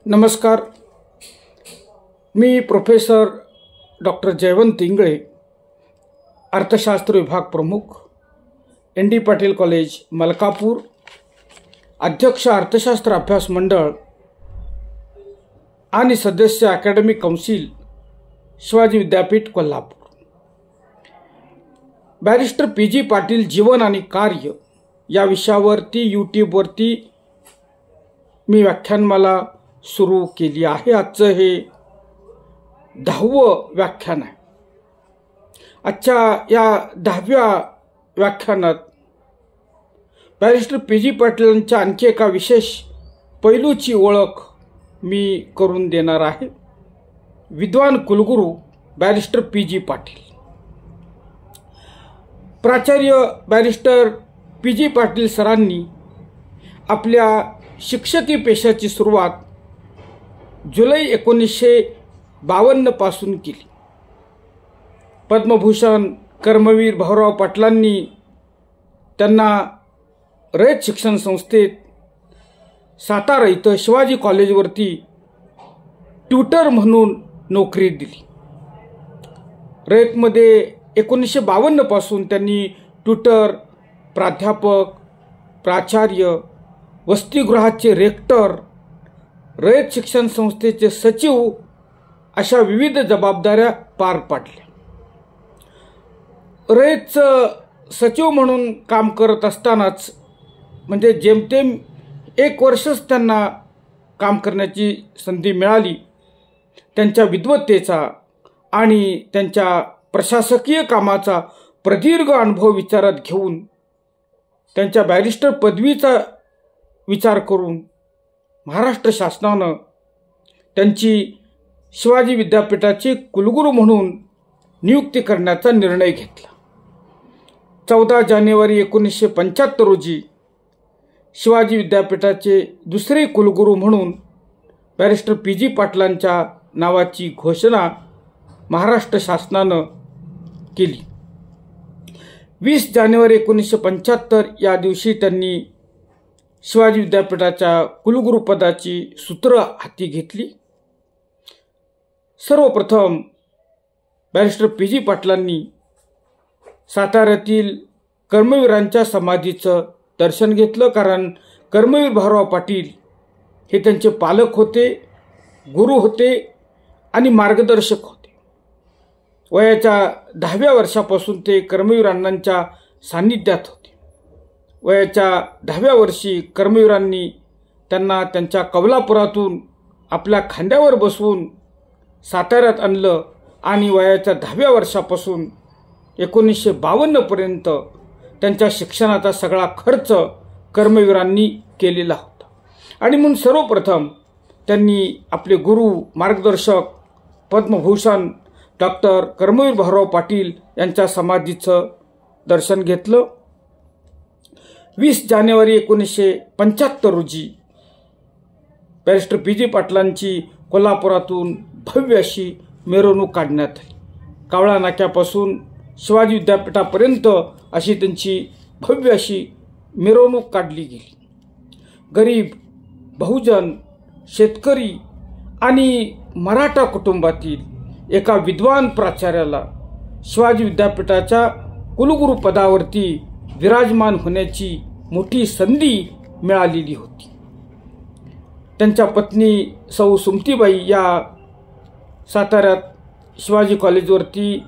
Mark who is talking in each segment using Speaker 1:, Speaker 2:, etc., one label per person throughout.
Speaker 1: नमस्कार. मी professor doctor Jaywant Ingale, अर्थशास्त्र विभाग प्रमुख, ND पाटील कॉलेज मलकापूर, अध्यक्ष अर्थशास्त्र अभ्यास मंडळ आणि सदस्य अकॅडमिक काउन्सिल शिवाजी विद्यापीठ कोल्हापूर. बॅरिस्टर PG पाटील जीवन आणि कार्य या विषयावरती यूट्यूबवरती मी व्याख्यानमाला सुरू केली आहे. आजचं हे 10वं व्याख्यान आहे. आजच्या या 10व्या व्याख्यानात बॅरिस्टर PG पाटीलांच्या आणखी एका विशेष पैलूची ओळख मी करून देणार आहे. विद्वान कुलगुरू बॅरिस्टर PG पाटील. प्राचार्य बॅरिस्टर PG पाटील सरांनी आपल्या शिक्षकी पेशाची सुरुवात जुलै 1952 पासून केली. पद्मभूषण कर्मवीर भाऊराव पाटलांनी त्यांना रयत शिक्षण संस्थेत सातारा इथं शिवाजी कॉलेजवरती ट्युटर म्हणून नोकरी दिली. रयतमध्ये 1952 पासून त्यांनी ट्युटर, प्राध्यापक, प्राचार्य, वसतिगृहाचे रेक्टर, रयत शिक्षण संस्थेचे सचिव अशा विविध जबाबदाऱ्या पार पाडल्या. रयतचं सचिव म्हणून काम करत असतानाच म्हणजे जेमतेम 1 वर्षच त्यांना काम करण्याची संधी मिळाली. त्यांच्या विद्वत्तेचा आणि त्यांच्या प्रशासकीय कामाचा प्रदीर्घ अनुभव विचारात घेऊन त्यांच्या बॅरिस्टर पदवीचा विचार करून महाराष्ट्र शासनानं त्यांची शिवाजी विद्यापीठाचे कुलगुरू म्हणून नियुक्ती करण्याचा निर्णय घेतला. 14 जानेवारी 1975 रोजी शिवाजी विद्यापीठाचे दुसरे कुलगुरू म्हणून बॅरिस्टर PG पाटलांच्या नावाची घोषणा महाराष्ट्र शासनानं केली. 20 जानेवारी 1975 या दिवशी त्यांनी शिवाजी विद्यापीठाच्या कुलगुरूपदाची सूत्र हाती घेतली. सर्वप्रथम बॅरिस्टर PG पाटलांनी साताऱ्यातील कर्मवीरांच्या समाधीचं दर्शन घेतलं. कारण कर्मवीर भाऊराव पाटील हे त्यांचे पालक होते, गुरु होते आणि मार्गदर्शक होते. वयाच्या 10व्या वर्षापासून ते कर्मवीर अण्णांच्या सान्निध्यात होते. वयाच्या 10व्या वर्षी कर्मवीरांनी त्यांना त्यांच्या कौलापुरातून आपल्या खांद्यावर बसवून साताऱ्यात आणलं आणि वयाच्या 10व्या वर्षापासून 1952 पर्यंत त्यांच्या शिक्षणाचा सगळा खर्च कर्मवीरांनी केलेला होता. आणि म्हणून सर्वप्रथम त्यांनी आपले गुरु, मार्गदर्शक, पद्मभूषण डॉक्टर कर्मवीर भाऊराव पाटील यांच्या समाधीचं दर्शन घेतलं. 20 जानेवारी 1975 रोजी बॅरिस्टर PG पाटलांची कोल्हापुरातून भव्य अशी मिरवणूक काढण्यात आली. कावळा नाक्यापासून शिवाजी विद्यापीठापर्यंत अशी त्यांची भव्य अशी मिरवणूक काढली गेली. गरीब, बहुजन, शेतकरी आणि मराठा कुटुंबातील एका विद्वान प्राचार्याला शिवाजी विद्यापीठाच्या कुलगुरू पदावरती विराजमान होण्याची मोठी संधी मिळालेली होती. त्यांच्या पत्नी सौ सुमतीबाई या साताऱ्यात शिवाजी कॉलेजवरती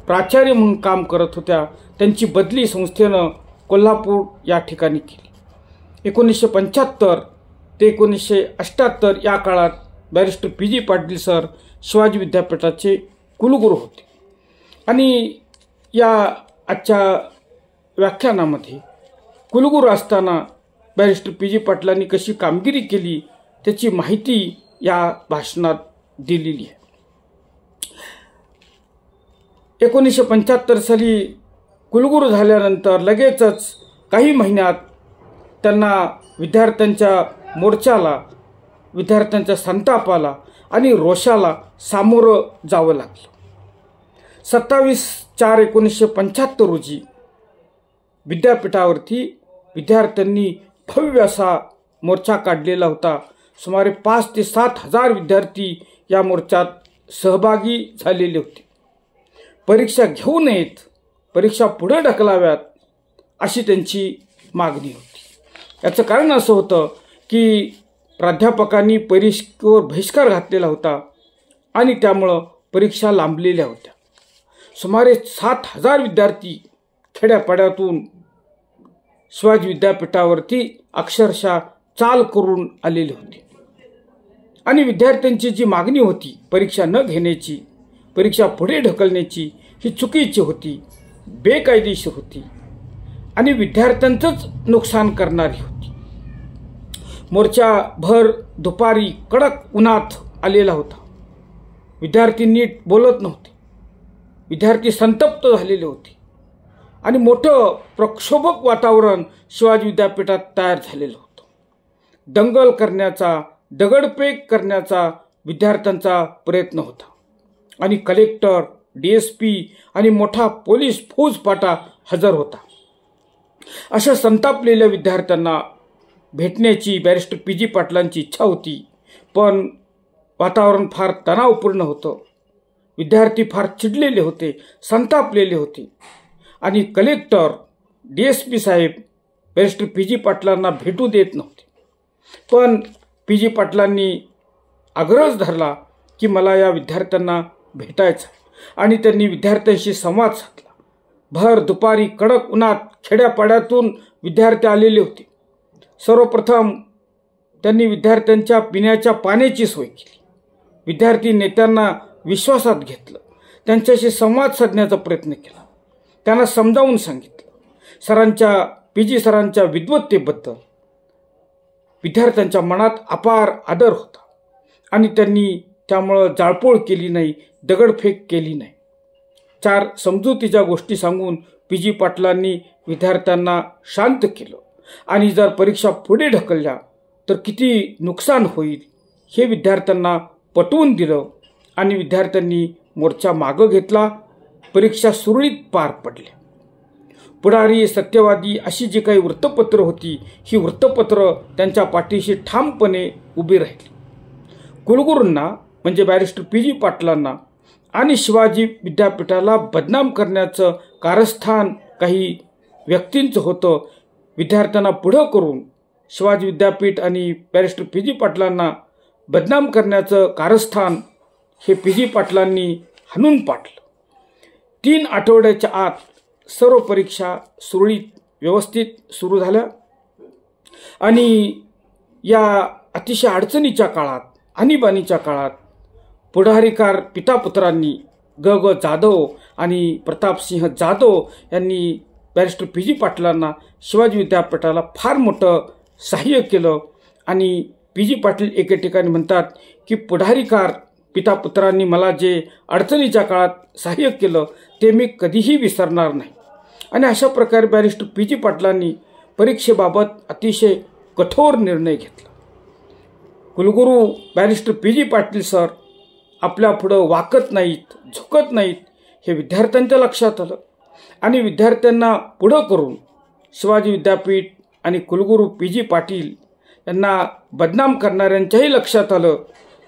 Speaker 1: प्राचार्य म्हणून काम करत होत्या. त्यांची बदली संस्थेनं कोल्हापूर या ठिकाणी केली. 1975 ते 1978 या काळात barrister PG Patil sir Shivaji विद्यापीठाचे कुलगुरू होते. आणि या आजच्या व्याख्यानामध्ये कुलगुरू असताना बॅरिस्टर PG पाटलांनी कशी कामगिरी केली त्याची माहिती या भाषणात दिलेली आहे. 1975 साली कुलगुरू झाल्यानंतर लगेचच काही महिन्यात त्यांना विद्यार्थ्यांच्या मोर्चाला, विद्यार्थ्यांच्या संतापाला आणि रोषाला सामोरं जावं लागलं. 27/4/1975 रोजी विद्यापीठावरती विद्यार्थ्यांनी भव्य असा मोर्चा काढलेला होता. सुमारे 5 ते 7 हजार विद्यार्थी या मोर्चात सहभागी झालेले होते. परीक्षा घेऊ नयेत, परीक्षा पुढे ढकलाव्यात अशी त्यांची मागणी होती. याचं कारण असं होतं की प्राध्यापकांनी परीक्षेवर बहिष्कार घातलेला होता आणि त्यामुळं परीक्षा लांबलेल्या होत्या. सुमारे 7 हजार विद्यार्थी खेड्यापाड्यातून शिवाजी विद्यापीठावरती अक्षरशः चाल करून आलेले होते आणि विद्यार्थ्यांची जी मागणी होती परीक्षा न घेण्याची, परीक्षा पुढे ढकलण्याची, ही चुकीची होती, बेकायदेशीर होती आणि विद्यार्थ्यांचंच नुकसान करणारी होती. मोर्चा भर दुपारी कडक उन्हात आलेला होता. विद्यार्थी नीट बोलत नव्हते, विद्यार्थी संतप्त झालेले होते आणि मोठं प्रक्षोभक वातावरण शिवाजी विद्यापीठात तयार झालेलं होतं. दंगल करण्याचा, दगडफेक करण्याचा विद्यार्थ्यांचा प्रयत्न होता आणि कलेक्टर, DSP आणि मोठा पोलीस फौजफाटा हजर होता. अशा संतापलेल्या विद्यार्थ्यांना भेटण्याची बॅरिस्टर PG पाटलांची इच्छा होती, पण वातावरण फार तणावपूर्ण होतं. विद्यार्थी फार चिडलेले होते, संतापलेले होते आणि कलेक्टर, DSP साहेब बॅरिस्टर PG पाटलांना भेटू देत नव्हते. पण PG पाटलांनी आग्रह धरला की मला या विद्यार्थ्यांना भेटायचं आणि त्यांनी विद्यार्थ्यांशी संवाद साधला. भर दुपारी कडक उन्हात खेड्यापाड्यातून विद्यार्थी आलेले होते. सर्वप्रथम त्यांनी विद्यार्थ्यांच्या पिण्याच्या पाण्याची सोय केली. विद्यार्थी नेत्यांना विश्वासात घेतलं, त्यांच्याशी संवाद साधण्याचा प्रयत्न केला, त्यांना समजावून सांगितलं. PG सरांच्या विद्वत्तेबद्दल विद्यार्थ्यांच्या मनात अपार आदर होता आणि त्यांनी त्यामुळं जाळपोळ केली नाही, दगडफेक केली नाही. 4 समजुतीच्या गोष्टी सांगून PG पाटलांनी विद्यार्थ्यांना शांत केलं आणि जर परीक्षा पुढे ढकलल्या तर किती नुकसान होईल हे विद्यार्थ्यांना पटवून दिलं आणि विद्यार्थ्यांनी मोर्चा मागं घेतला. परीक्षा सुरळीत पार पडल्या. पुढारी, सत्यवादी अशी जी काही वृत्तपत्र होती, ही वृत्तपत्र त्यांच्या पाठीशी ठामपणे उभी राहिली. कुलगुरूंना म्हणजे बॅरिस्टर PG पाटलांना आणि शिवाजी विद्यापीठाला बदनाम करण्याचं कारस्थान काही व्यक्तींचं होतं. विद्यार्थ्यांना पुढं करून शिवाजी विद्यापीठ आणि बॅरिस्टर PG पाटलांना बदनाम करण्याचं कारस्थान हे PG पाटलांनी हाणून पाडलं. 3 आठवड्याच्या आत सर्व परीक्षा सुरळीत व्यवस्थित सुरू झाल्या आणि या अतिशय अडचणीच्या काळात, आणीबाणीच्या काळात पुढारीकार पितापुत्रांनी ग जाधव आणि प्रतापसिंह जाधव यांनी बॅरिस्टर PG पाटलांना शिवाजी विद्यापीठाला फार मोठं सहाय्य केलं आणि PG पाटील एके ठिकाणी म्हणतात की पुढारीकार पितापुत्रांनी मला जे अडचणीच्या काळात सहाय्य केलं ते मी कधीही विसरणार नाही. आणि अशा प्रकारे बॅरिस्टर PG पाटलांनी परीक्षेबाबत अतिशय कठोर निर्णय घेतला. कुलगुरू बॅरिस्टर PG पाटील सर आपल्या पुढं वाकत नाहीत, झुकत नाहीत हे विद्यार्थ्यांच्या लक्षात आलं आणि विद्यार्थ्यांना पुढं करून शिवाजी विद्यापीठ आणि कुलगुरू PG पाटील यांना बदनाम करणाऱ्यांच्याही लक्षात आलं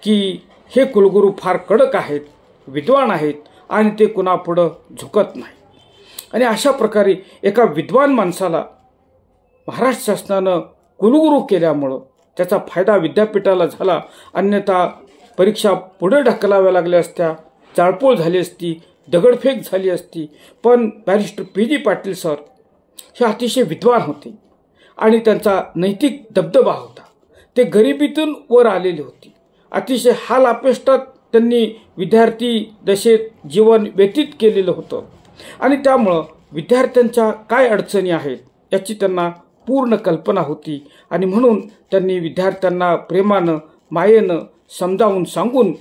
Speaker 1: की हे कुलगुरू फार कडक आहेत, विद्वान आहेत आणि ते कुणापुढं झुकत नाही. आणि अशा प्रकारे एका विद्वान माणसाला महाराष्ट्र शासनानं कुलगुरू केल्यामुळं त्याचा फायदा विद्यापीठाला झाला. अन्यथा परीक्षा पुढे ढकलाव्या लागल्या असत्या, जाळपोळ झाली असती, दगडफेक झाली असती. पण बॅरिस्टर PG पाटील सर हे अतिशय विद्वान होते आणि त्यांचा नैतिक दबदबा होता. ते गरिबीतून वर आलेले होते. अतिशय हाल अपेष्टात त्यांनी विद्यार्थी दशेत जीवन व्यतीत केलेलं होतं आणि त्यामुळं विद्यार्थ्यांच्या काय अडचणी आहेत याची त्यांना पूर्ण कल्पना होती आणि म्हणून त्यांनी विद्यार्थ्यांना प्रेमानं, मायेनं समजावून सांगून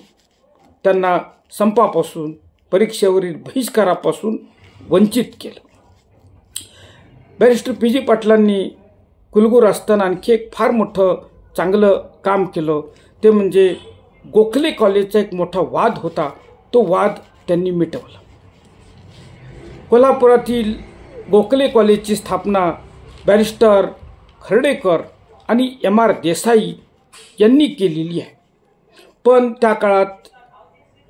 Speaker 1: त्यांना संपापासून, परीक्षेवरील बहिष्कारापासून वंचित केलं. बॅरिस्टर PG पाटलांनी कुलगुरू असताना आणखी एक फार मोठं चांगलं काम केलं. ते म्हणजे गोखले कॉलेजचा एक मोठा वाद होता, तो वाद त्यांनी मिटवला. कोल्हापुरातील गोखले कॉलेजची स्थापना बॅरिस्टर खर्डेकर आणि MR देसाई यांनी केलेली आहे. पण त्या काळात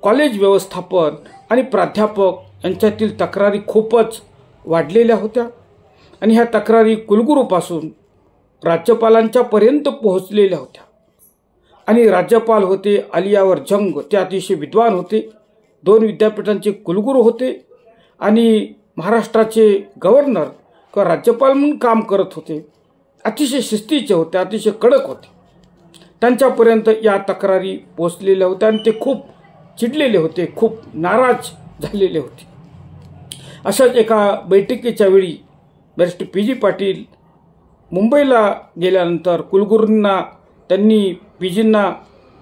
Speaker 1: कॉलेज व्यवस्थापन आणि प्राध्यापक यांच्यातील तक्रारी खूपच वाढलेल्या होत्या आणि ह्या तक्रारी कुलगुरूपासून राज्यपालांच्यापर्यंत पोहोचलेल्या होत्या. आणि राज्यपाल होते आलियावर जंग, ते अतिशय विद्वान होते, 2 विद्यापीठांचे कुलगुरू होते आणि महाराष्ट्राचे गव्हर्नर किंवा राज्यपाल म्हणून काम करत होते. अतिशय शिस्तीचे होते, अतिशय कडक होते. त्यांच्यापर्यंत या तक्रारी पोचलेल्या होत्या आणि ते खूप चिडलेले होते, खूप नाराज झालेले होते. अशाच एका बैठकीच्या वेळी बॅरिस्टर पी.जी. पाटील मुंबईला गेल्यानंतर कुलगुरूंना त्यांनी पीजींना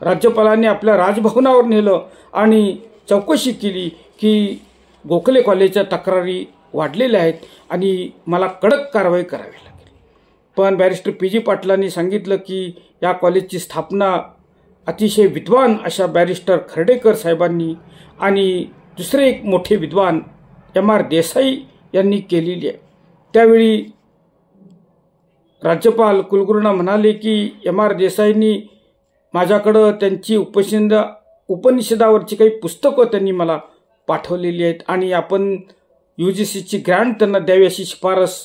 Speaker 1: राज्यपालांनी आपल्या राजभवनावर नेलं आणि चौकशी केली की गोखले कॉलेजच्या तक्रारी वाढलेल्या आहेत आणि मला कडक कारवाई करावी लागेल. पण बॅरिस्टर पी.जी. पाटलांनी सांगितलं की या कॉलेजची स्थापना अतिशय विद्वान अशा बॅरिस्टर खर्डेकर साहेबांनी आणि दुसरे एक मोठे विद्वान M.R. देसाई यांनी केलेली आहे. त्यावेळी राज्यपाल कुलगुरूंना म्हणाले की M.R. देसाईंनी माझ्याकडं त्यांची उपनिषदावरची काही पुस्तकं त्यांनी मला पाठवलेली आहेत आणि आपण UGCची ग्रँट त्यांना द्यावी अशी शिफारस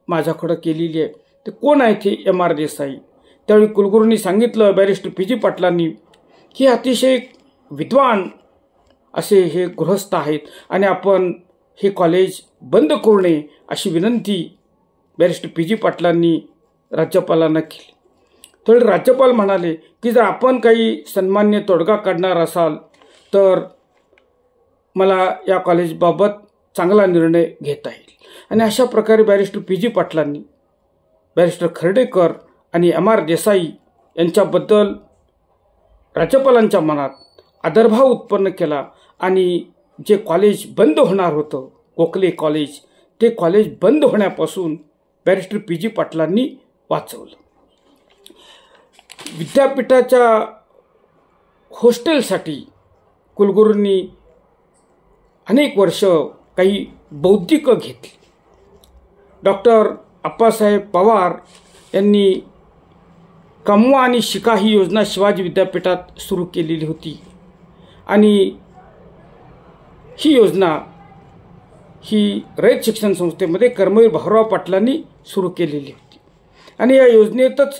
Speaker 1: माझ्याकडं केलेली आहे. ते कोण आहे ते M.R. देसाई? त्यावेळी कुलगुरूंनी सांगितलं बॅरिस्टर पी.जी. पाटलांनी की अतिशय विद्वान असे हे गृहस्थ आहेत आणि आपण हे कॉलेज बंद करू नये अशी विनंती बॅरिस्टर पी.जी. पाटलांनी राज्यपालांना केली. तर राज्यपाल म्हणाले की जर आपण काही सन्मान्य तोडगा काढणार असाल तर मला या कॉलेजबाबत चांगला निर्णय घेता येईल. आणि अशा प्रकारे बॅरिस्टर पी.जी. पाटलांनी बॅरिस्टर खर्डेकर आणि M.R. देसाई यांच्याबद्दल राज्यपालांच्या मनात आदरभाव उत्पन्न केला आणि जे कॉलेज बंद होणार होतं गोखले कॉलेज, ते कॉलेज बंद होण्यापासून बॅरिस्टर पी.जी. पाटलांनी वाचवलं. विद्यापीठाच्या हॉस्टेलसाठी कुलगुरूंनी अनेक वर्ष काही बौद्धिक घेतली. डॉक्टर अप्पासाहेब पवार यांनी कमवा आणि शिका ही योजना शिवाजी विद्यापीठात सुरू केलेली होती आणि ही योजना ही रयत शिक्षण संस्थेमध्ये कर्मवीर भाऊराव पाटलांनी सुरू केलेली होती. आणि या योजनेतच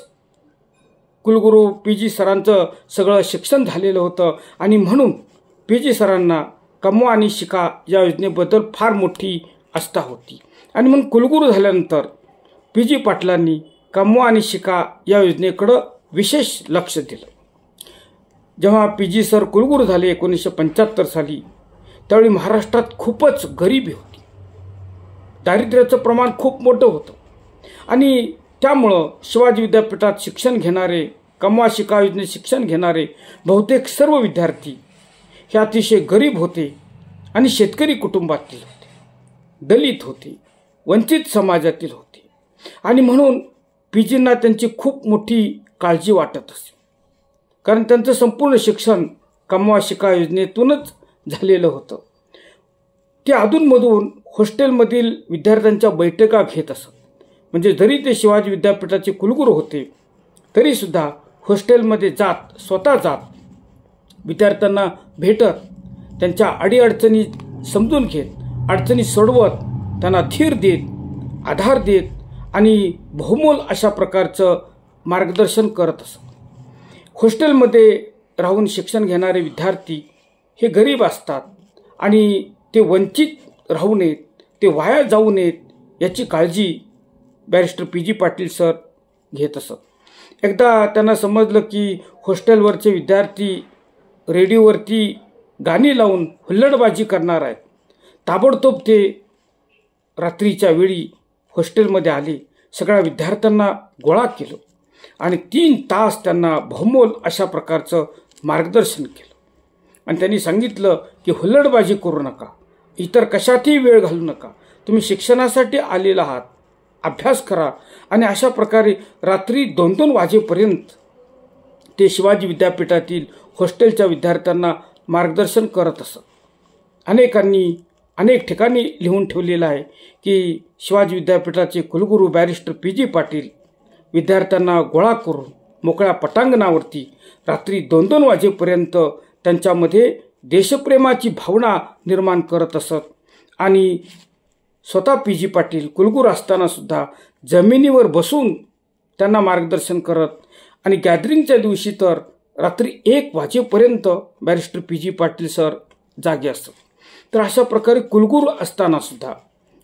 Speaker 1: कुलगुरू पी.जी. सरांचं सगळं शिक्षण झालेलं होतं आणि म्हणून पी.जी. सरांना कमवा आणि शिका या योजनेबद्दल फार मोठी आस्था होती. आणि म्हणून कुलगुरू झाल्यानंतर पी.जी. पाटलांनी कमवा आणि शिका या योजनेकडं विशेष लक्ष दिलं. जेव्हा पी.जी. सर कुलगुरू झाले 1975 साली, त्यावेळी महाराष्ट्रात खूपच गरिबी होती, दारिद्र्याचं प्रमाण खूप मोठं होतं आणि त्यामुळं शिवाजी विद्यापीठात शिक्षण घेणारे, कमवा शिका योजनेत शिक्षण घेणारे बहुतेक सर्व विद्यार्थी हे अतिशय गरीब होते आणि शेतकरी कुटुंबातील होते, दलित होते, वंचित समाजातील होते. आणि म्हणून पीजींना त्यांची खूप मोठी काळजी वाटत असे, कारण त्यांचं संपूर्ण शिक्षण कमवा शिका योजनेतूनच झालेलं होतं. ते अधूनमधून हॉस्टेलमधील विद्यार्थ्यांच्या बैठका घेत असत. म्हणजे जरी ते शिवाजी विद्यापीठाचे कुलगुरू होते तरीसुद्धा हॉस्टेलमध्ये स्वतः जात विद्यार्थ्यांना भेटत, त्यांच्या अडीअडचणी समजून घेत, अडचणी सोडवत, त्यांना धीर देत, आधार देत आणि बहुमोल अशा प्रकारचं मार्गदर्शन करत असत. हॉस्टेलमध्ये राहून शिक्षण घेणारे विद्यार्थी हे गरीब असतात आणि ते वंचित राहू नयेत, ते वाया जाऊ नयेत याची काळजी बॅरिस्टर पी.जी. पाटील सर घेत असत. एकदा त्यांना समजलं की हॉस्टेलवरचे विद्यार्थी रेडिओवरती गाणी लावून हुल्लडबाजी करणार आहेत. ताबडतोब ते रात्रीच्या वेळी हॉस्टेलमध्ये आले, सगळ्या विद्यार्थ्यांना गोळा केलं आणि 3 तास त्यांना बहुमोल अशा प्रकारचं मार्गदर्शन केलं. आणि त्यांनी सांगितलं की हुल्लडबाजी करू नका, इतर कशातही वेळ घालू नका, तुम्ही शिक्षणासाठी आलेला आहात, अभ्यास करा. आणि अशा प्रकारे रात्री 2-2 वाजेपर्यंत ते शिवाजी विद्यापीठातील हॉस्टेलच्या विद्यार्थ्यांना मार्गदर्शन करत असत. अनेकांनी अनेक ठिकाणी लिहून ठेवलेलं आहे की शिवाजी विद्यापीठाचे कुलगुरू बॅरिस्टर पी.जी. पाटील विद्यार्थ्यांना गोळा करून मोकळ्या पटांगणावरती रात्री 2-2 वाजेपर्यंत त्यांच्यामध्ये देशप्रेमाची भावना निर्माण करत असत. आणि स्वतः पी.जी. पाटील कुलगुरू असतानासुद्धा जमिनीवर बसून त्यांना मार्गदर्शन करत आणि गॅदरिंगच्या दिवशी तर रात्री 1 वाजेपर्यंत बॅरिस्टर पी.जी. पाटील सर जागे असत. तर अशा प्रकारे कुलगुरू असतानासुद्धा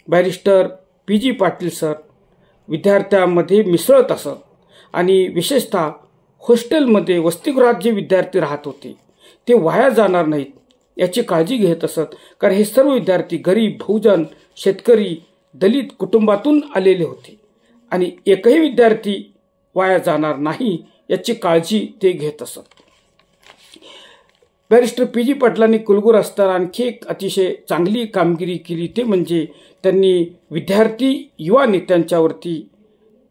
Speaker 1: बॅरिस्टर पी.जी. पाटील सर विद्यार्थ्यांमध्ये मिसळत असत आणि विशेषतः हॉस्टेलमध्ये वसतिगृहात जे विद्यार्थी राहत होते ते वाया जाणार नाहीत याची काळजी घेत असत. कारण हे सर्व विद्यार्थी गरीब, बहुजन, शेतकरी, दलित कुटुंबातून आलेले होते आणि एकही विद्यार्थी वाया जाणार नाही याची काळजी ते घेत असत. Barrister P G. पाटलांनी कुलगुरू असताना आणखी एक अतिशय चांगली कामगिरी केली, ते म्हणजे त्यांनी विद्यार्थी युवा नेत्यांच्यावरती,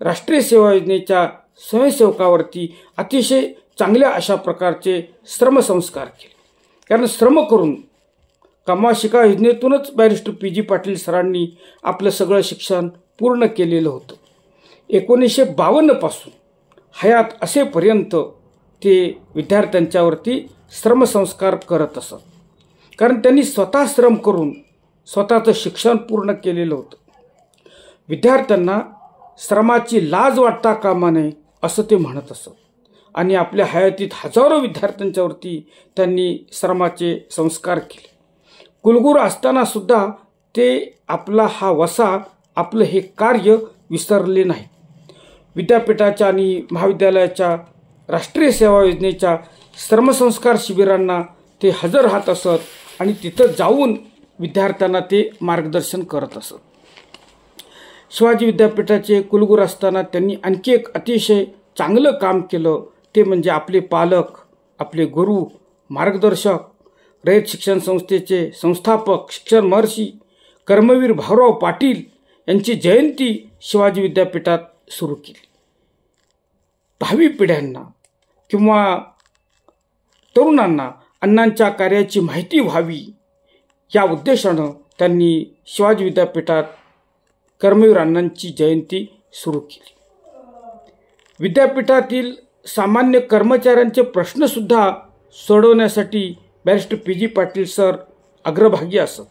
Speaker 1: राष्ट्रीय सेवा योजनेच्या स्वयंसेवकावरती अतिशय चांगल्या अशा प्रकारचे श्रमसंस्कार केले. कारण श्रम करून कमवा शिका योजनेतूनच बॅरिस्टर पी.जी. पाटील सरांनी आपलं सगळं शिक्षण पूर्ण केलेलं होतं. 1952 पासून हयात असेपर्यंत ते विद्यार्थ्यांच्यावरती श्रमसंस्कार करत असत. कारण त्यांनी स्वतः श्रम करून स्वतःचं शिक्षण पूर्ण केलेलं होतं. विद्यार्थ्यांना श्रमाची लाज वाटता कामा नये असं ते म्हणत असत आणि आपल्या हयातीत हजारो विद्यार्थ्यांच्यावरती त्यांनी श्रमाचे संस्कार केले. कुलगुरू असतानासुद्धा ते आपला हा वसा, आपलं हे कार्य विसरले नाही. विद्यापीठाच्या आणि महाविद्यालयाच्या राष्ट्रीय सेवा योजनेच्या श्रमसंस्कार शिबिरांना ते हजर राहत असत आणि तिथं जाऊन विद्यार्थ्यांना ते मार्गदर्शन करत असत. शिवाजी विद्यापीठाचे कुलगुरू असताना त्यांनी आणखी एक अतिशय चांगलं काम केलं, ते म्हणजे आपले पालक, आपले गुरु, मार्गदर्शक, रयत शिक्षण संस्थेचे संस्थापक, शिक्षण महर्षी कर्मवीर भाऊराव पाटील यांची जयंती शिवाजी विद्यापीठात सुरू केली. भावी पिढ्यांना किंवा तरुणांना अण्णांच्या कार्याची माहिती व्हावी या उद्देशानं त्यांनी शिवाजी विद्यापीठात कर्मवीर अण्णांची जयंती सुरू केली. विद्यापीठातील सामान्य कर्मचाऱ्यांचे प्रश्नसुद्धा सोडवण्यासाठी बॅरिस्टर पी.जी. पाटील सर अग्रभागी असत.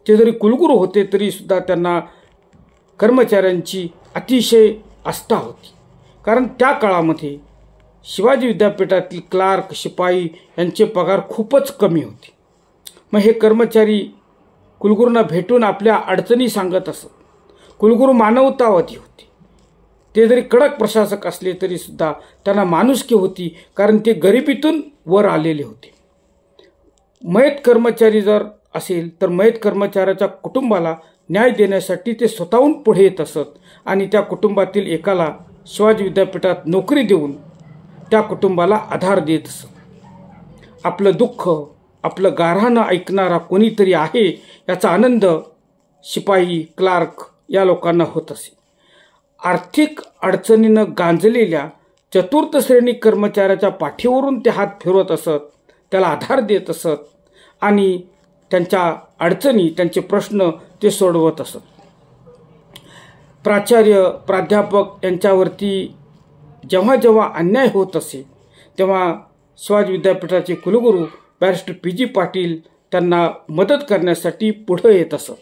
Speaker 1: ते जरी कुलगुरू होते तरीसुद्धा त्यांना कर्मचाऱ्यांची अतिशय आस्था होती. कारण त्या काळामध्ये शिवाजी विद्यापीठातील क्लार्क, शिपाई यांचे पगार खूपच कमी होते. मग हे कर्मचारी कुलगुरूंना भेटून आपल्या अडचणी सांगत असत. कुलगुरू मानवतावादी होते. ते जरी कडक प्रशासक असले तरीसुद्धा त्यांना माणुसकी होती, कारण ते गरिबीतून वर आलेले होते. मयत कर्मचारी जर असेल तर मयत कर्मचाऱ्याच्या कुटुंबाला न्याय देण्यासाठी ते स्वतःहून पुढे येत असत आणि त्या कुटुंबातील एकाला शिवाजी विद्यापीठात नोकरी देऊन त्या कुटुंबाला आधार देत असत. आपलं दुःख, आपलं गाऱ्हाणं ऐकणारा कोणीतरी आहे याचा आनंद शिपाई, क्लार्क या लोकांना होत असे. आर्थिक अडचणीनं गांजलेल्या चतुर्थ श्रेणी कर्मचाऱ्याच्या पाठीवरून ते हात फिरवत असत, त्याला आधार देत असत आणि त्यांच्या अडचणी, त्यांचे प्रश्न ते सोडवत असत. प्राचार्य, प्राध्यापक यांच्यावरती जेव्हा जेव्हा अन्याय होत असे तेव्हा शिवाजी विद्यापीठाचे कुलगुरू बॅरिस्टर पी.जी. पाटील त्यांना मदत करण्यासाठी पुढे येत असत.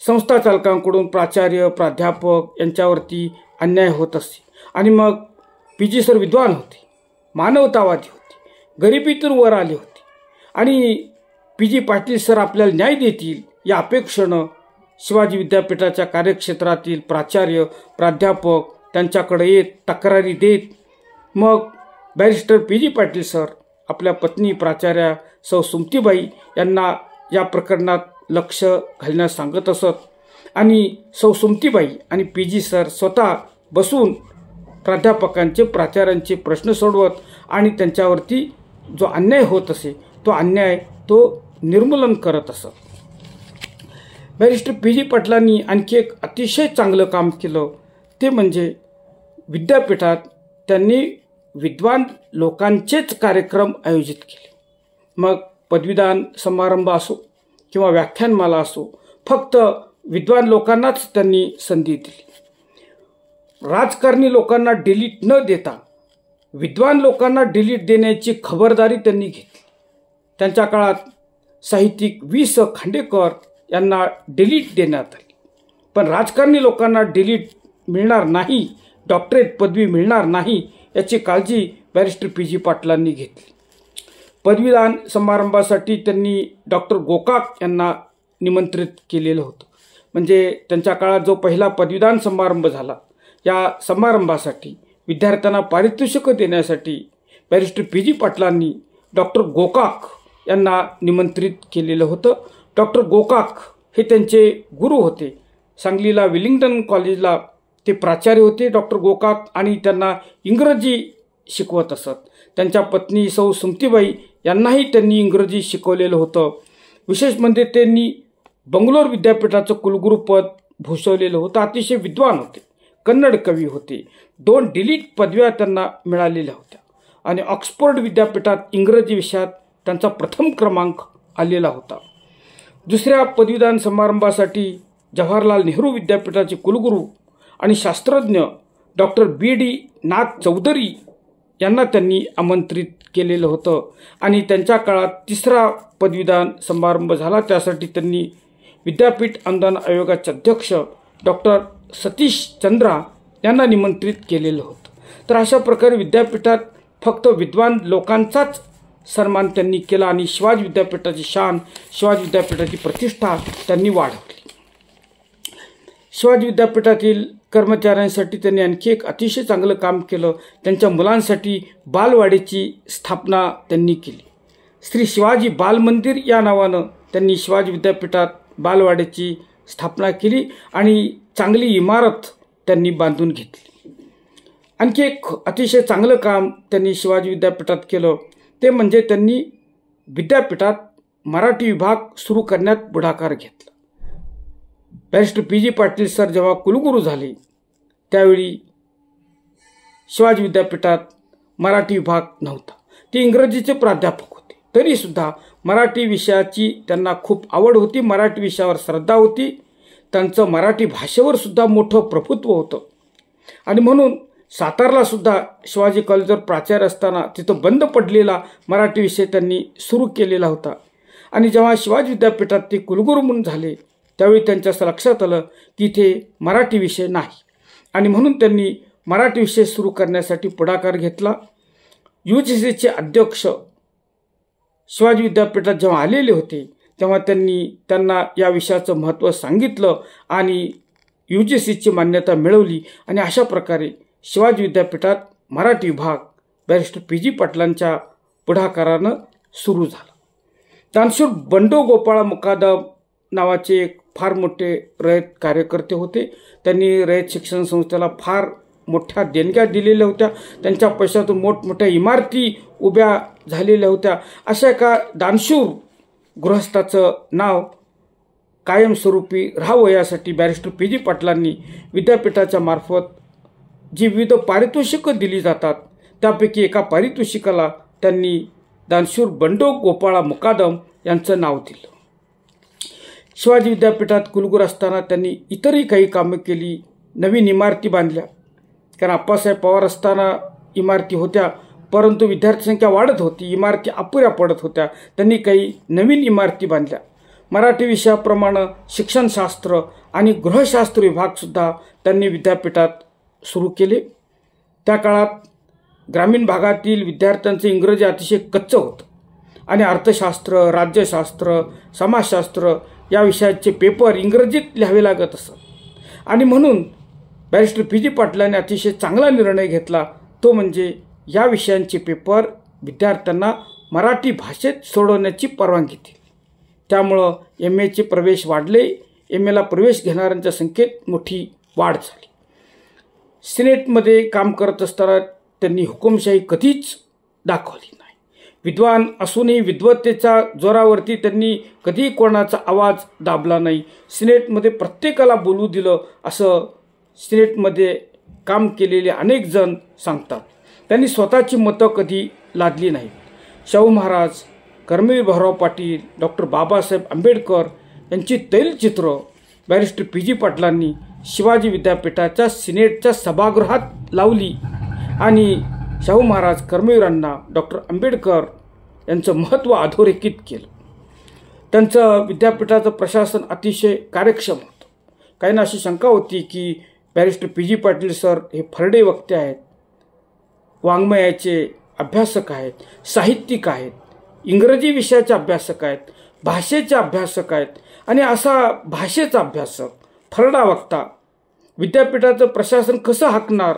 Speaker 1: संस्था चालकांकडून प्राचार्य, प्राध्यापक यांच्यावरती अन्याय होत असे आणि मग पी.जी. सर विद्वान होते, मानवतावादी होते, गरिबीतून वर आले होते आणि पी.जी. पाटील सर आपल्याला न्याय देतील या अपेक्षेनं शिवाजी विद्यापीठाच्या कार्यक्षेत्रातील प्राचार्य, प्राध्यापक त्यांच्याकडे येत तक्रारी देत मग बॅरिस्टर पी.जी. पाटील सर आपल्या पत्नी प्राचार्या सौ सुमतीबाई यांना या प्रकरणात लक्ष घालण्यास सांगत असत आणि सौ सुमतीबाई आणि पी.जी. सर स्वतः बसून प्राध्यापकांचे, प्राचार्यांचे प्रश्न सोडवत आणि त्यांच्यावरती जो अन्याय होत असे तो अन्याय निर्मूलन करत असत. Barrister P G. पाटलांनी आणखी एक अतिशय चांगलं काम केलं, ते म्हणजे विद्यापीठात त्यांनी विद्वान लोकांचेच कार्यक्रम आयोजित केले. मग पदवीदान समारंभ असो किंवा व्याख्यानमाला असो, फक्त विद्वान लोकांनाच त्यांनी संधी दिली. राजकारणी लोकांना डिलीट न देता विद्वान लोकांना डिलीट देण्याची खबरदारी त्यांनी घेतली. त्यांच्या काळात साहित्यिक वि.स. खांडेकर यांना डिलीट देण्यात आली. पण राजकारणी लोकांना डिलीट मिळणार नाही, डॉक्टरेट पदवी मिळणार नाही याची काळजी बॅरिस्टर पी.जी. पाटलांनी घेतली. पदवीदान समारंभासाठी त्यांनी डॉक्टर गोकाक यांना निमंत्रित केलेलं होतं. म्हणजे त्यांच्या काळात जो पहिला पदवीदान समारंभ झाला, या समारंभासाठी विद्यार्थ्यांना पारितोषिकं देण्यासाठी बॅरिस्टर पी.जी. पाटलांनी डॉक्टर गोकाक यांना निमंत्रित केलेलं होतं. डॉक्टर गोकाक हे त्यांचे गुरु होते. सांगलीला विलिंग्डन कॉलेजला ते प्राचार्य होते डॉक्टर गोकाक, आणि त्यांना इंग्रजी शिकवत असत. त्यांच्या पत्नी सौ सुमतीबाई यांनाही त्यांनी इंग्रजी शिकवलेलं होतं. विशेष म्हणजे त्यांनी बंगलोर विद्यापीठाचं कुलगुरुपद भूषवलेलं होतं. अतिशय विद्वान होते, कन्नड कवी होते. 2 डिलीट पदव्या त्यांना मिळालेल्या होत्या आणि ऑक्सफोर्ड विद्यापीठात इंग्रजी विषयात त्यांचा प्रथम क्रमांक आलेला होता. दुसऱ्या पदवीदान समारंभासाठी जवाहरलाल नेहरू विद्यापीठाचे कुलगुरू आणि शास्त्रज्ञ डॉक्टर बी.डी. नाथ चौधरी यांना त्यांनी आमंत्रित केलेलं होतं आणि त्यांच्या काळात तिसरा पदवीदान समारंभ झाला. त्यासाठी त्यांनी विद्यापीठ अनुदान आयोगाचे अध्यक्ष डॉक्टर सतीश चंद्रा यांना निमंत्रित केलेलं होतं. तर अशा प्रकारे विद्यापीठात फक्त विद्वान लोकांचाच सन्मान त्यांनी केला आणि शिवाजी विद्यापीठाची शान, शिवाजी विद्यापीठाची प्रतिष्ठा त्यांनी वाढवली. शिवाजी विद्यापीठातील कर्मचाऱ्यांसाठी त्यांनी आणखी एक अतिशय चांगलं काम केलं. त्यांच्या मुलांसाठी बालवाडीची स्थापना त्यांनी केली. श्री शिवाजी बाल मंदिर या नावानं त्यांनी शिवाजी विद्यापीठात बालवाडीची स्थापना केली आणि चांगली इमारत त्यांनी बांधून घेतली. आणखी एक अतिशय चांगलं काम त्यांनी शिवाजी विद्यापीठात केलं ते म्हणजे त्यांनी विद्यापीठात मराठी विभाग सुरू करण्यात पुढाकार घेतला. Barrister PG. पाटील सर जेव्हा कुलगुरू झाले त्यावेळी शिवाजी विद्यापीठात मराठी विभाग नव्हता. ते इंग्रजीचे प्राध्यापक होते. तरीसुद्धा मराठी विषयाची त्यांना खूप आवड होती, मराठी विषयावर श्रद्धा होती. त्यांचं मराठी भाषेवर सुद्धा मोठं प्रभुत्व होतं आणि म्हणून सातारला सुद्धा शिवाजी कॉलेजवर प्राचार्य असताना तिथं बंद पडलेला मराठी विषय त्यांनी सुरू केलेला होता. आणि जेव्हा शिवाजी विद्यापीठात ते कुलगुरू म्हणून झाले त्यावेळी त्यांच्या लक्षात आलं की इथे मराठी विषय नाही आणि म्हणून त्यांनी मराठी विषय सुरू करण्यासाठी पुढाकार घेतला. UGCचे अध्यक्ष शिवाजी विद्यापीठात जेव्हा आलेले होते तेव्हा त्यांना या विषयाचं महत्त्व सांगितलं आणि UGCची मान्यता मिळवली आणि अशा प्रकारे शिवाजी विद्यापीठात मराठी विभाग बॅरिस्टर पी.जी. पाटलांच्या पुढाकारानं सुरू झाला. दानशूर बंडू गोपाळ मुकादम नावाचे एक फार मोठे रयत कार्यकर्ते होते. त्यांनी रयत शिक्षण संस्थेला फार मोठ्या देणग्या दिलेल्या होत्या. त्यांच्या पैशातून मोठमोठ्या इमारती उभ्या झालेल्या होत्या. अशा एका दानशूर गृहस्थाचं नाव कायमस्वरूपी राहावं यासाठी बॅरिस्टर पी.जी. पाटलांनी विद्यापीठाच्या मार्फत जी विविध पारितोषिकं दिली जातात त्यापैकी एका पारितोषिकाला त्यांनी दानशूर बंडू गोपाळ मुकादम यांचं नाव दिलं. शिवाजी विद्यापीठात कुलगुरू असताना त्यांनी इतरही काही कामं केली. नवीन इमारती बांधल्या, कारण आप्पासाहेब पवार असताना इमारती होत्या परंतु विद्यार्थी संख्या वाढत होती, इमारती अपुऱ्या पडत होत्या. त्यांनी काही नवीन इमारती बांधल्या. मराठी विषयाप्रमाणे शिक्षणशास्त्र आणि गृहशास्त्र विभागसुद्धा त्यांनी विद्यापीठात सुरू केले. त्या काळात ग्रामीण भागातील विद्यार्थ्यांचं इंग्रजी अतिशय कच्चं होतं आणि अर्थशास्त्र, राज्यशास्त्र, समाजशास्त्र या विषयाचे पेपर इंग्रजीत लिहावे लागत असत आणि म्हणून बॅरिस्टर पी.जी. पाटलांनी अतिशय चांगला निर्णय घेतला. तो म्हणजे या विषयांचे पेपर विद्यार्थ्यांना मराठी भाषेत सोडवण्याची परवानगी दिली. त्यामुळं MAचे प्रवेश वाढले. MAला प्रवेश घेणाऱ्यांच्या संख्येत मोठी वाढ झाली. सिनेटमध्ये काम करत असताना त्यांनी हुकुमशाही कधीच दाखवली नाही. विद्वान असूनही विद्वत्तेच्या जोरावरती त्यांनी कधीही कोणाचा आवाज दाबला नाही. सिनेटमध्ये प्रत्येकाला बोलू दिलं असं सिनेटमध्ये काम केलेले अनेक जण सांगतात. त्यांनी स्वतःची मतं कधी लादली नाहीत. शाहू महाराज, कर्मवीर भाऊराव पाटील, डॉक्टर बाबासाहेब आंबेडकर यांची तैलचित्र बॅरिस्टर पी.जी. पाटलांनी शिवाजी विद्यापीठाच्या सिनेटच्या सभागृहात लावली आणि शाहू महाराज कर्मवीरांना डॉक्टर आंबेडकर यांचं महत्त्व अधोरेखित केलं. त्यांचं विद्यापीठाचं प्रशासन अतिशय कार्यक्षम होतं. काहींना अशी शंका होती की बॅरिस्टर पी.जी. पाटील सर हे फरडे वक्ते आहेत, वाङ्मयाचे अभ्यासक आहेत, साहित्यिक आहेत, इंग्रजी विषयाचे अभ्यासक आहेत, भाषेचे अभ्यासक आहेत आणि असा भाषेचा अभ्यासक फरडा वक्ता विद्यापीठाचं प्रशासन कसं हाकणार,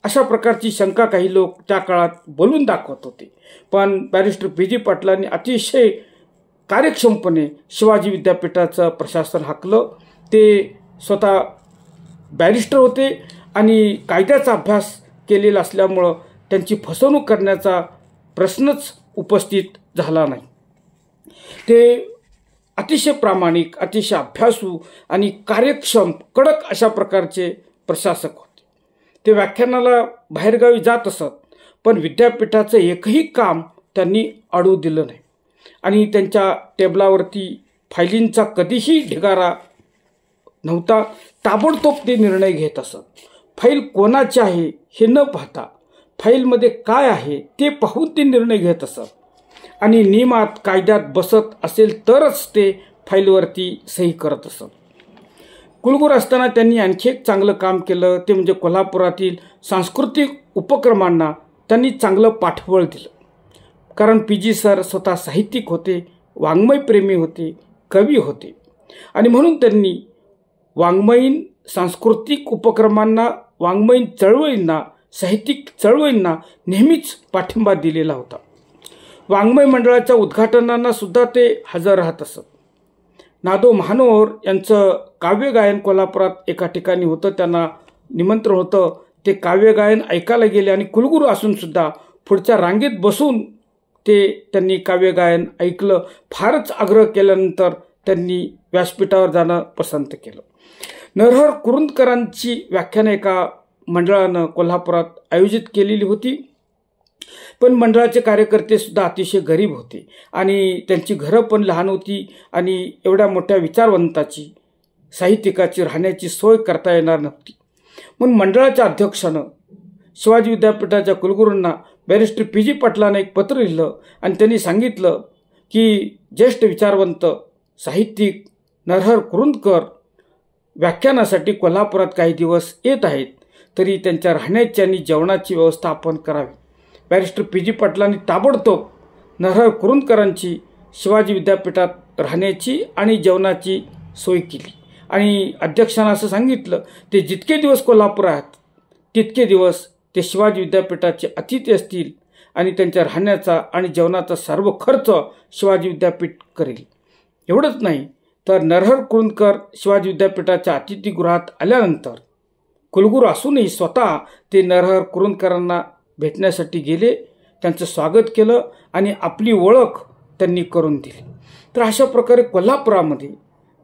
Speaker 1: अशा प्रकारची शंका काही लोक त्या काळात बोलून दाखवत होते. पण बॅरिस्टर पी.जी. पाटलांनी अतिशय कार्यक्षमपणे शिवाजी विद्यापीठाचं प्रशासन हाकलं. ते स्वतः बॅरिस्टर होते आणि कायद्याचा अभ्यास केलेला असल्यामुळं त्यांची फसवणूक करण्याचा प्रश्नच उपस्थित झाला नाही. ते अतिशय प्रामाणिक, अतिशय अभ्यासू आणि कार्यक्षम, कडक अशा प्रकारचे प्रशासक होते. ते व्याख्यानाला बाहेरगावी जात असत, पण विद्यापीठाचं एकही काम त्यांनी अडू दिलं नाही आणि त्यांच्या टेबलावरती फायलींचा कधीही ढिगारा नव्हता. ताबडतोब ते निर्णय घेत असत. फाईल कोणाची आहे हे न पाहता फाईलमध्ये काय आहे ते पाहून ते निर्णय घेत असत आणि नियमात कायद्यात बसत असेल तरच ते फाईलवरती सही करत असत. कुलगुरू असताना त्यांनी आणखी एक चांगलं काम केलं, ते म्हणजे कोल्हापुरातील सांस्कृतिक उपक्रमांना त्यांनी चांगलं पाठबळ दिलं. कारण पी.जी. सर स्वतः साहित्यिक होते, वाङ्मयप्रेमी होते, कवी होते आणि म्हणून त्यांनी वाङ्मयीन सांस्कृतिक उपक्रमांना, वाङ्मयीन चळवळींना, साहित्यिक चळवळींना नेहमीच पाठिंबा दिलेला होता. वाङ्मय मंडळाच्या उद्घाटनांना सुद्धा ते हजर राहत असत. नादो महानोर यांचं काव्यगायन कोल्हापुरात एका ठिकाणी होतं. त्यांना निमंत्रण होतं. ते काव्यगायन ऐकायला गेले आणि कुलगुरू असून सुद्धा पुढच्या रांगेत बसून त्यांनी काव्यगायन ऐकलं. फारच आग्रह केल्यानंतर त्यांनी व्यासपीठावर जाणं पसंत केलं. नरहर कुरुंदकरांची व्याख्यानं एका मंडळानं कोल्हापुरात आयोजित केलेली होती. पण मंडळाचे कार्यकर्ते सुद्धा अतिशय गरीब होते आणि त्यांची घरं पण लहान होती आणि एवढ्या मोठ्या विचारवंताची, साहित्यिकाची राहण्याची सोय करता येणार नव्हती. म्हणून मंडळाच्या अध्यक्षानं शिवाजी विद्यापीठाच्या कुलगुरूंना बॅरिस्टर पी.जी. पाटलांना एक पत्र लिहिलं आणि त्यांनी सांगितलं की ज्येष्ठ विचारवंत साहित्यिक नरहर कुरुंदकर व्याख्यानासाठी कोल्हापुरात काही दिवस येत आहेत, तरी त्यांच्या राहण्याची आणि जेवणाची व्यवस्था आपण करावी. Barrister P G. पाटलांनी ताबडतोब नरहर कुरुंदकरांची शिवाजी विद्यापीठात राहण्याची आणि जेवणाची सोय केली आणि अध्यक्षांना असं सांगितलं, ते जितके दिवस कोल्हापुरात तितके दिवस ते शिवाजी विद्यापीठाचे अतिथी असतील आणि त्यांच्या राहण्याचा आणि जेवणाचा सर्व खर्च शिवाजी विद्यापीठ करेल. एवढंच नाही तर नरहर कुरुंदकर शिवाजी विद्यापीठाच्या अतिथीगृहात आल्यानंतर कुलगुरू असूनही स्वतः ते नरहर कुरुंदकरांना भेटण्यासाठी गेले, त्यांचं स्वागत केलं आणि आपली ओळख त्यांनी करून दिली. तर अशा प्रकारे कोल्हापुरामध्ये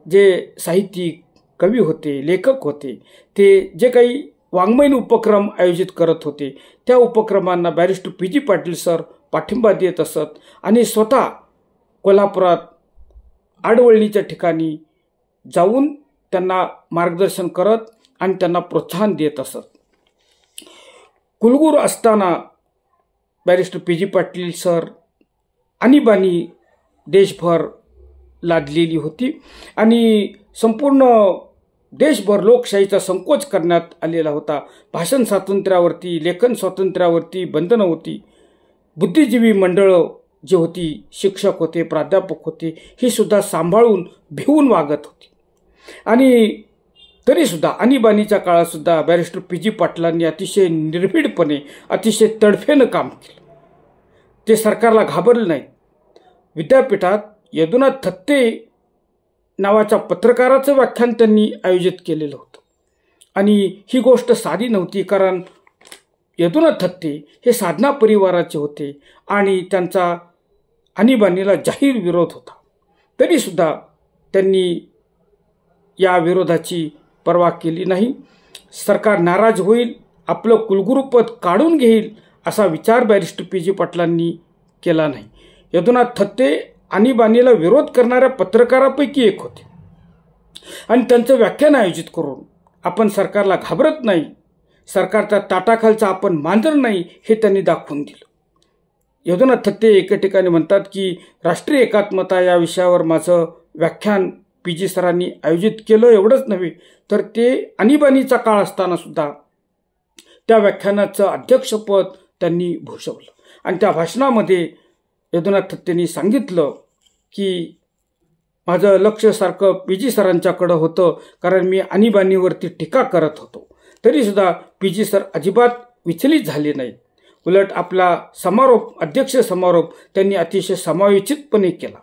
Speaker 1: जे साहित्यिक, कवी होते, लेखक होते, ते जे काही वाङ्मयीन उपक्रम आयोजित करत होते त्या उपक्रमांना बॅरिस्टर पी.जी. पाटील सर पाठिंबा देत असत आणि स्वतः कोल्हापुरात आडवळणीच्या ठिकाणी जाऊन त्यांना मार्गदर्शन करत आणि त्यांना प्रोत्साहन देत असत. कुलगुरू असताना बॅरिस्टर पी.जी. पाटील सर आणीबाणी देशभर लादलेली होती आणि संपूर्ण देशभर लोकशाहीचा संकोच करण्यात आलेला होता. भाषण स्वातंत्र्यावरती, लेखन स्वातंत्र्यावरती बंधनं होती. बुद्धिजीवी मंडळं जी होती, शिक्षक होते, प्राध्यापक होते, ही सुद्धा सांभाळून भिवून वागत होती. आणि तरीसुद्धा आणीबाणीच्या काळातसुद्धा बॅरिस्टर पी.जी. पाटलांनी अतिशय निर्भीडपणे, अतिशय तडफेनं काम केलं. ते सरकारला घाबरले नाहीत. विद्यापीठात यदुनाथ थत्ते नावाच्या पत्रकाराचं व्याख्यान त्यांनी आयोजित केलेलं होतं आणि ही गोष्ट साधी नव्हती, कारण यदुनाथ थत्ते हे साधना परिवाराचे होते आणि त्यांचा आणीबाणीला जाहीर विरोध होता. तरीसुद्धा त्यांनी या विरोधाची पर्वा केली नाही. सरकार नाराज होईल, आपलं कुलगुरूपद काढून घेईल असा विचार बॅरिस्टर पी.जी. पाटलांनी केला नाही. यदुनाथ थत्ते आणीबाणीला विरोध करणाऱ्या पत्रकारापैकी एक होते आणि त्यांचं व्याख्यान आयोजित करून आपण सरकारला घाबरत नाही, सरकारच्या ताटाखालचा आपण मांजर नाही, हे त्यांनी दाखवून दिलं. यदुनाथ थत्ते एके ठिकाणी म्हणतात की राष्ट्रीय एकात्मता या विषयावर माझं व्याख्यान PG सरांनी आयोजित केलं. एवढंच नव्हे तर ते आणीबाणीचा काळ असताना सुद्धा त्या व्याख्यानाचं अध्यक्षपद त्यांनी भूषवलं. आणि त्या भाषणामध्ये यदुनाथ थत्तेंनी सांगितलं की माझं लक्ष सारखं PG सरांच्याकडं होतं, कारण मी आणीबाणीवरती टीका करत होतो. तरीसुद्धा PG सर अजिबात विचलित झाले नाहीत. उलट आपला अध्यक्ष समारोप त्यांनी अतिशय समायोजितपणे केला.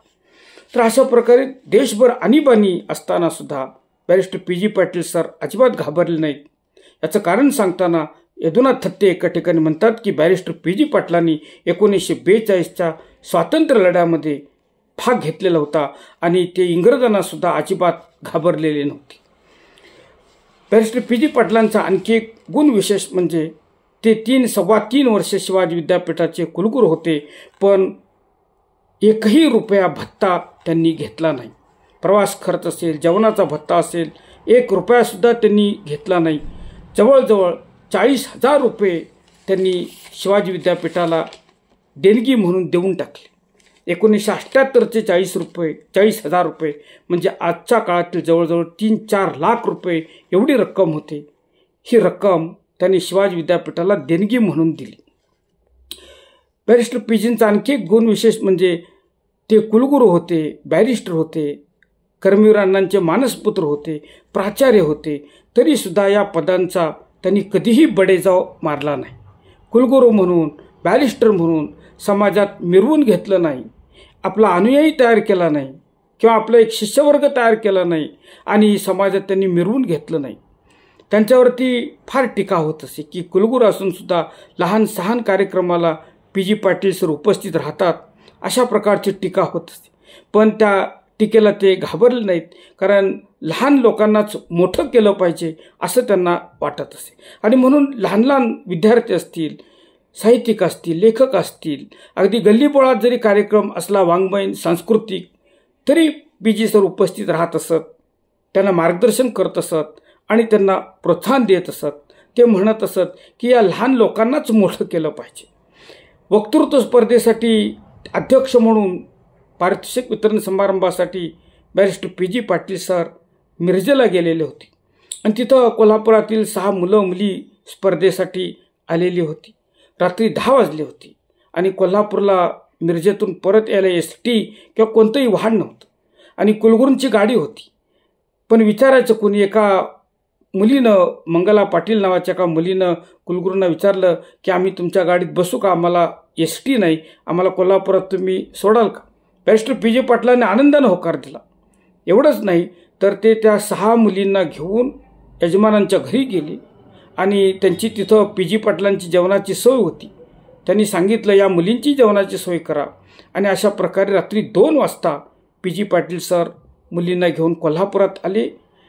Speaker 1: तर अशा प्रकारे देशभर आणीबाणी असताना सुद्धा बॅरिस्टर PG पाटील सर अजिबात घाबरले नाहीत. याचं कारण सांगताना यदुनाथ थत्ते एका ठिकाणी म्हणतात की बॅरिस्टर PG पाटलांनी 1942च्या स्वातंत्र्य लढ्यामध्ये भाग घेतलेला होता आणि ते इंग्रजांना सुद्धा अजिबात घाबरलेले नव्हते. बॅरिस्टर PG पाटलांचा आणखी एक गुण विशेष म्हणजे ते 3-3.25 वर्ष शिवाजी विद्यापीठाचे कुलगुरू होते, पण एकही रुपया भत्ता त्यांनी घेतला नाही. प्रवास खर्च असेल, जेवणाचा भत्ता असेल, 1 रुपयासुद्धा त्यांनी घेतला नाही. जवळजवळ 40,000 रुपये त्यांनी शिवाजी विद्यापीठाला देणगी म्हणून देऊन टाकले. 1978चे 40,000 रुपये म्हणजे आजच्या काळातील जवळजवळ 3-4 लाख रुपये एवढी रक्कम होते. ही रक्कम त्यांनी शिवाजी विद्यापीठाला देणगी म्हणून दिली. बॅरिस्टर PGंचा आणखी एक गुण विशेष म्हणजे ते कुलगुरू होते, बॅरिस्टर होते, कर्मवीर अण्णांचे मानसपुत्र होते, प्राचार्य होते. तरीसुद्धा या पदांचा त्यांनी कधीही बडेजाव मारला नाही. कुलगुरू म्हणून, बॅरिस्टर म्हणून समाजात मिरवून घेतलं नाही, आपला अनुयायी तयार केला नाही किंवा आपला एक शिष्यवर्ग तयार केला नाही आणि समाजात त्यांनी मिरवून घेतलं नाही. त्यांच्यावरती फार टीका होत असे की कुलगुरू असून सुद्धा लहान सहान कार्यक्रमाला PG पाटील सर उपस्थित राहतात, अशा प्रकारची टीका होत असते. पण त्या टीकेला ते घाबरले नाहीत, कारण लहान लोकांनाच मोठं केलं पाहिजे असं त्यांना वाटत असे. आणि म्हणून लहान लहान विद्यार्थी असतील, साहित्यिक असतील, लेखक असतील, अगदी गल्लीबोळात जरी कार्यक्रम असला वाङ्मयीन सांस्कृतिक, तरी PG सर उपस्थित राहत असत, त्यांना मार्गदर्शन करत असत आणि त्यांना प्रोत्साहन देत असत. ते म्हणत असत की या लहान लोकांनाच मोठं केलं पाहिजे. वक्तृत्व स्पर्धेसाठी अध्यक्ष म्हणून पारितोषिक वितरण समारंभासाठी बॅरिस्टर PG पाटील सर मिरजेला गेलेले होते आणि तिथं कोल्हापुरातील 6 मुलं मुली स्पर्धेसाठी आलेली होती. रात्री 10 वाजली होती आणि कोल्हापूरला मिरजेतून परत यायला ST किंवा कोणतंही वाहन नव्हतं आणि कुलगुरूंची गाडी होती. पण विचारायचं कोणी, एका मुलीनं, मंगला पाटील नावाच्या एका मुलीनं कुलगुरूंना विचारलं की आम्ही तुमच्या गाडीत बसू का, आम्हाला ST नाही, आम्हाला कोल्हापुरात तुम्ही सोडाल का? बॅरिस्टर PG पाटलांनी आनंदानं होकार दिला. एवढंच नाही तर ते त्या 6 मुलींना घेऊन यजमानांच्या घरी गेले आणि त्यांची तिथं PG पाटलांची जेवणाची सोय होती. त्यांनी सांगितलं या मुलींची जेवणाची सोय करा आणि अशा प्रकारे रात्री 2 वाजता PG पाटील सर मुलींना घेऊन कोल्हापुरात आले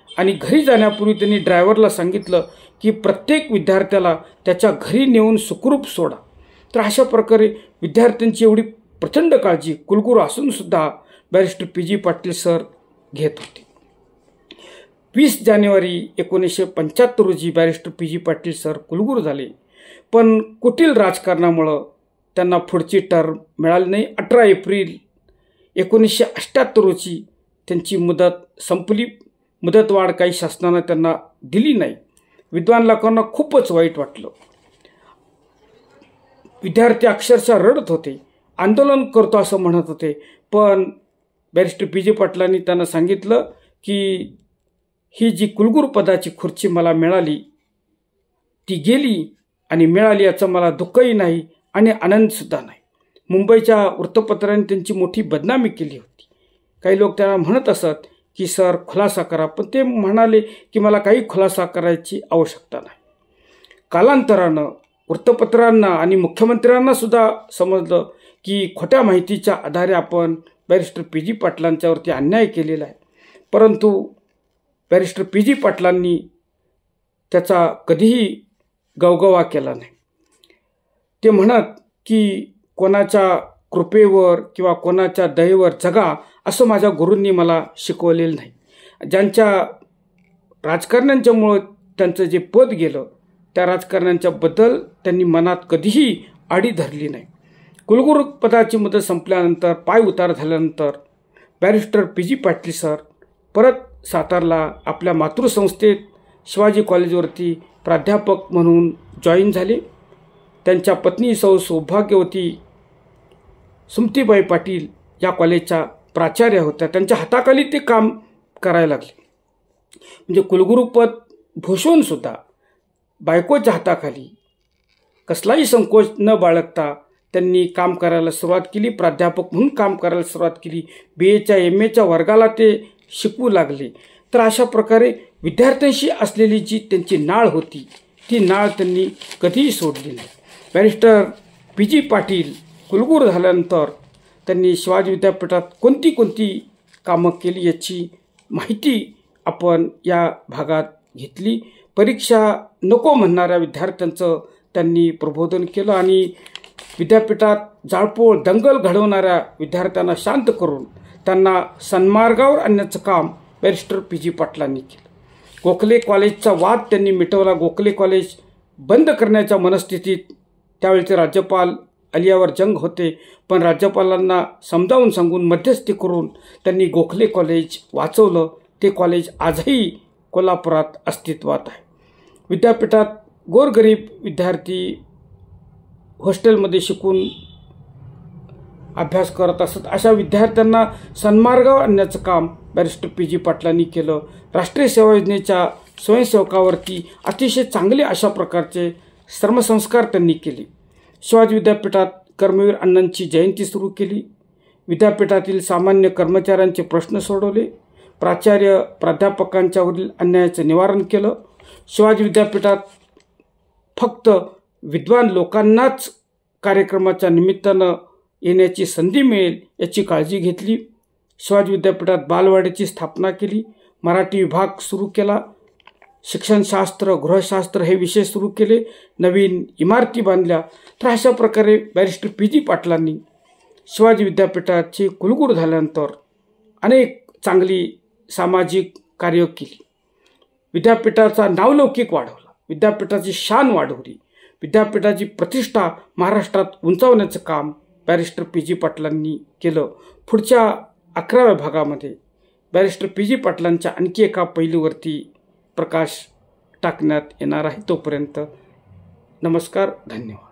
Speaker 1: आणि घरी जाण्यापूर्वी त्यांनी ड्रायव्हरला सांगितलं की प्रत्येक विद्यार्थ्याला त्याच्या घरी नेऊन सुखरूप सोडा. तर अशा प्रकारे विद्यार्थ्यांची एवढी प्रचंड काळजी कुलगुरू असूनसुद्धा बॅरिस्टर PG पाटील सर घेत होते. 20 जानेवारी 1975 रोजी बॅरिस्टर PG पाटील सर कुलगुरू झाले, पण कुटील राजकारणामुळं त्यांना पुढची टर्म मिळाली नाही. 18 एप्रिल 1978 रोजी त्यांची मुदत संपली. मुदतवाढ काही शासनानं त्यांना दिली नाही. विद्वान लोकांना खूपच वाईट वाटलं. विद्यार्थी अक्षरशः रडत होते, आंदोलन करतो असं म्हणत होते. पण बॅरिस्टर PG पाटलांनी त्यांना सांगितलं की ही जी कुलगुरू पदाची खुर्ची मला मिळाली ती गेली आणि मिळाली याचं मला दुःखही नाही आणि आनंदसुद्धा नाही. मुंबईच्या वृत्तपत्रांनी त्यांची मोठी बदनामी केली होती. काही लोक त्यांना म्हणत असत की सर खुलासा करा, पण ते म्हणाले की मला काही खुलासा करायची आवश्यकता नाही. कालांतरानं वृत्तपत्रांना आणि मुख्यमंत्र्यांना सुद्धा समजलं की खोट्या माहितीच्या आधारे आपण बॅरिस्टर PG पाटलांच्यावरती अन्याय केलेला आहे. परंतु बॅरिस्टर PG पाटलांनी त्याचा कधीही गवगवा केला नाही. ते म्हणत की कोणाच्या कृपेवर किंवा कोणाच्या दयेवर जगा असं माझ्या गुरूंनी मला शिकवलेलं नाही. ज्यांच्या राजकारण्यांच्यामुळं त्यांचं जे पद गेलं त्या राजकारण्यांच्या बद्दल त्यांनी मनात कधीही आडी धरली नाही. कुलगुरू पदाची मुदत संपल्यानंतर पाय उतार झाल्यानंतर बॅरिस्टर पी.जी. पाटील सर परत सातारला आपल्या मातृसंस्थेत शिवाजी कॉलेजवरती प्राध्यापक म्हणून जॉईन झाले. त्यांच्या पत्नी सौभाग्यवती सुमतीबाई पाटील या कॉलेजच्या प्राचार्या होत्या. त्यांच्या हाताखाली ते काम करायला लागले. म्हणजे कुलगुरूपद भूषवूनसुद्धा बायकोच्या हाताखाली कसलाही संकोच न बाळगता त्यांनी काम करायला सुरुवात केली. प्राध्यापक म्हणून काम करायला सुरुवात केली. BAच्या MAच्या वर्गाला ते शिकवू लागले. तर अशा प्रकारे विद्यार्थ्यांशी असलेली जी त्यांची नाळ होती ती नाळ त्यांनी कधीही सोडली नाही. Barrister PG. पाटील कुलगुरू झाल्यानंतर त्यांनी शिवाजी विद्यापीठात कोणती कामं केली याची माहिती आपण या भागात घेतली. परीक्षा नको म्हणणाऱ्या विद्यार्थ्यांचं त्यांनी प्रबोधन केलं आणि विद्यापीठात जाळपोळ दंगल घडवणाऱ्या विद्यार्थ्यांना शांत करून त्यांना सन्मार्गावर आणण्याचं काम बॅरिस्टर पी.जी. पाटलांनी केलं. गोखले कॉलेजचा वाद त्यांनी मिटवला. गोखले कॉलेज बंद करण्याच्या मनस्थितीत त्यावेळचे राज्यपाल अलियावर जंग होते, पण राज्यपालांना समजावून सांगून मध्यस्थी करून त्यांनी गोखले कॉलेज वाचवलं. ते कॉलेज आजही कोल्हापुरात अस्तित्वात आहे. विद्यापीठात गोरगरीब विद्यार्थी हॉस्टेलमध्ये शिकून अभ्यास करत असत. अशा विद्यार्थ्यांना सन्मार्गावर आणण्याचं काम बॅरिस्टर पी.जी. पाटलांनी केलं. राष्ट्रीय सेवा योजनेच्या स्वयंसेवकावरती अतिशय चांगले अशा प्रकारचे श्रमसंस्कार त्यांनी केले. शिवाजी विद्यापीठात कर्मवीर अण्णांची जयंती सुरू केली. विद्यापीठातील सामान्य कर्मचाऱ्यांचे प्रश्न सोडवले. प्राचार्य प्राध्यापकांच्यावरील अन्यायाचं निवारण केलं. शिवाजी विद्यापीठात फक्त विद्वान लोकांनाच कार्यक्रमाच्या निमित्तानं येण्याची संधी मिळेल याची काळजी घेतली. शिवाजी विद्यापीठात बालवाडीची स्थापना केली. मराठी विभाग सुरू केला. शिक्षणशास्त्र, गृहशास्त्र हे विषय सुरू केले. नवीन इमारती बांधल्या. तर अशा प्रकारे बॅरिस्टर पी.जी. पाटलांनी शिवाजी विद्यापीठाचे कुलगुरू झाल्यानंतर अनेक चांगली सामाजिक कार्य केली. विद्यापीठाचा नावलौकिक वाढवला. विद्यापीठाची शान वाढवली. विद्यापीठाची प्रतिष्ठा महाराष्ट्रात उंचावण्याचं काम बॅरिस्टर पी.जी. पाटलांनी केलं. पुढच्या 11व्या भागामध्ये बॅरिस्टर पी.जी. पाटलांच्या आणखी एका पैलूवरती प्रकाश टाकण्यात येणार आहे. तोपर्यंत नमस्कार, धन्यवाद.